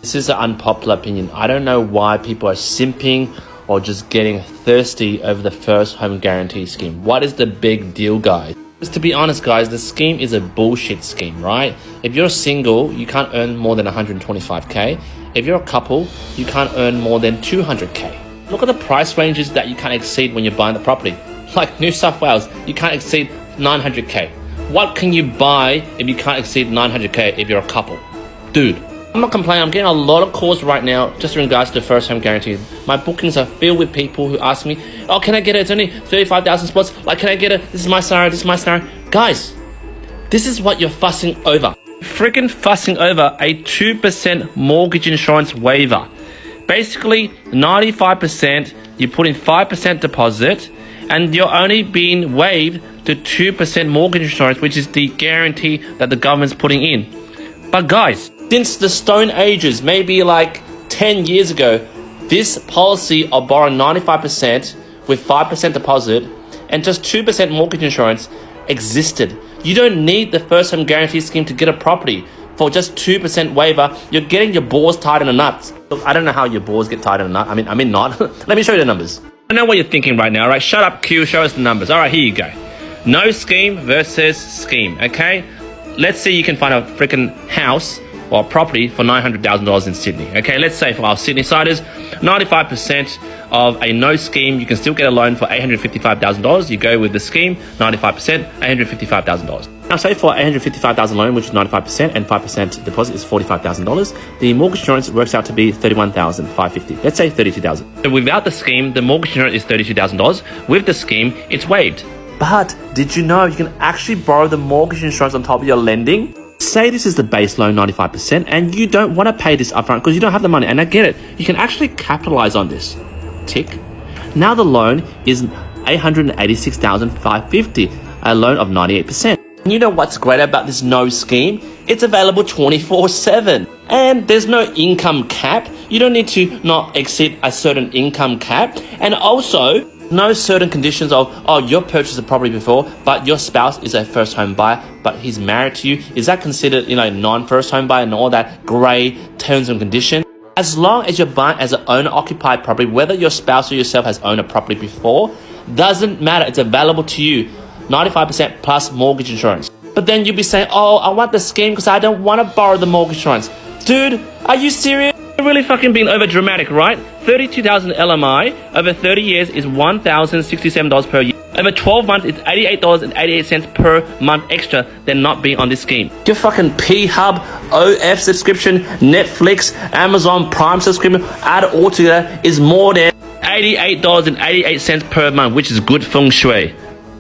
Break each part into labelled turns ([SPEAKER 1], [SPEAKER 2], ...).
[SPEAKER 1] This is an unpopular opinion. I don't know why people are simping or just getting thirsty over the first home guarantee scheme. What is the big deal, guys? Because to be honest, guys, the scheme is a bullshit scheme, right? If you're single, you can't earn more than 125k. If you're a couple, you can't earn more than 200k. Look at the price ranges that you can't exceed when you're buying the property. Like New South Wales, you can't exceed 900k. What can you buy if you can't exceed 900k if you're a couple? Dude, I'm not complaining. I'm getting a lot of calls right now just in regards to the first home guarantee. My bookings are filled with people who ask me, oh, can I get it? It's only 35,000 spots. Like, can I get it? This is my scenario. This is my scenario. Guys, this is what you're fussing over. Freaking fussing over a 2% mortgage insurance waiver. Basically, 95%, you put in 5% deposit, and you're only being waived to 2% mortgage insurance, which is the guarantee that the government's putting in. But guys, since the Stone Ages, maybe like 10 years ago, this policy of borrowing 95% with 5% deposit and just 2% mortgage insurance existed. You don't need the first home guarantee scheme to get a property. For just 2% waiver, you're getting your balls tied in a knot. Look, I don't know how your balls get tied in a knot. I mean not. Let me show you the numbers. I know what you're thinking right now, right? Shut up, Q, show us the numbers. All right, here you go. No scheme versus scheme, okay? Let's say you can find a freaking house or property for $900,000 in Sydney. Okay, let's say for our Sydney-siders, 95% of a no scheme, you can still get a loan for $855,000. You go with the scheme, 95%, $855,000. Now, say for $855,000 loan, which is 95% and 5% deposit is $45,000, the mortgage insurance works out to be $31,550. Let's say $32,000. So without the scheme, the mortgage insurance is $32,000. With the scheme, it's waived. But did you know you can actually borrow the mortgage insurance on top of your lending? Say this is the base loan, 95%, and you don't want to pay this upfront because you don't have the money. And I get it. You can actually capitalize on this. Tick. Now the loan is $886,550, a loan of 98%. You know what's great about this no scheme? It's available 24/7. And there's no income cap. You don't need to not exceed a certain income cap. And also, no certain conditions of, oh, you've purchased a property before, but your spouse is a first home buyer, but he's married to you. Is that considered, non-first home buyer and all that grey terms and conditions? As long as you're buying as an owner-occupied property, whether your spouse or yourself has owned a property before, doesn't matter. It's available to you. 95% plus mortgage insurance. But then you'll be saying, oh, I want the scheme because I don't want to borrow the mortgage insurance. Dude, are you serious? You're really fucking being over dramatic, right? 32,000 LMI over 30 years is $1,067 per year. Over 12 months, it's $88.88 per month extra than not being on this scheme. Your fucking P-Hub, OF subscription, Netflix, Amazon Prime subscription, add it all together is more than $88.88 per month, which is good feng shui.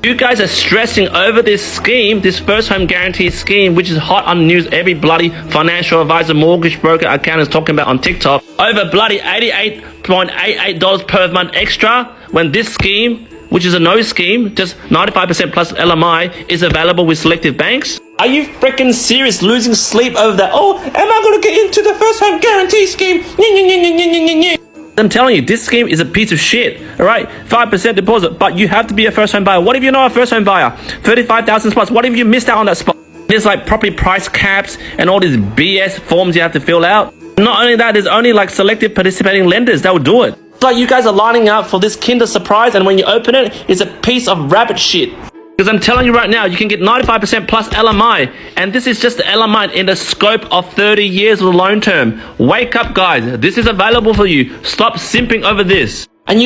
[SPEAKER 1] You guys are stressing over this scheme, this first home guarantee scheme, which is hot on the news. Every bloody financial advisor, mortgage broker, accountant is talking about on TikTok. Over bloody $88.88 per month extra, when this scheme, which is a no scheme, just 95% plus LMI, is available with selective banks. Are you freaking serious? Losing sleep over that? Oh, am I going to get into the first home guarantee scheme? I'm telling you, this scheme is a piece of shit, all right? 5% deposit, but you have to be a first home buyer. What if you're not a first home buyer? 35,000 spots. What if you missed out on that spot? There's like property price caps and all these BS forms you have to fill out. Not only that, there's only like selective participating lenders that will do it. It's like you guys are lining up for this Kinder Surprise, and when you open it, it's a piece of rabbit shit. Because I'm telling you right now, you can get 95% plus LMI, and this is just the LMI in the scope of 30 years of the loan term. Wake up, guys. This is available for you. Stop simping over this. And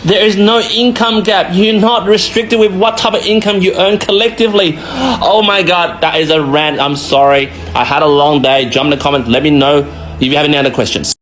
[SPEAKER 1] there is no income gap. You're not restricted with what type of income you earn collectively. Oh my God, that is a rant. I'm sorry. I had a long day. Jump in the comments. Let me know if you have any other questions.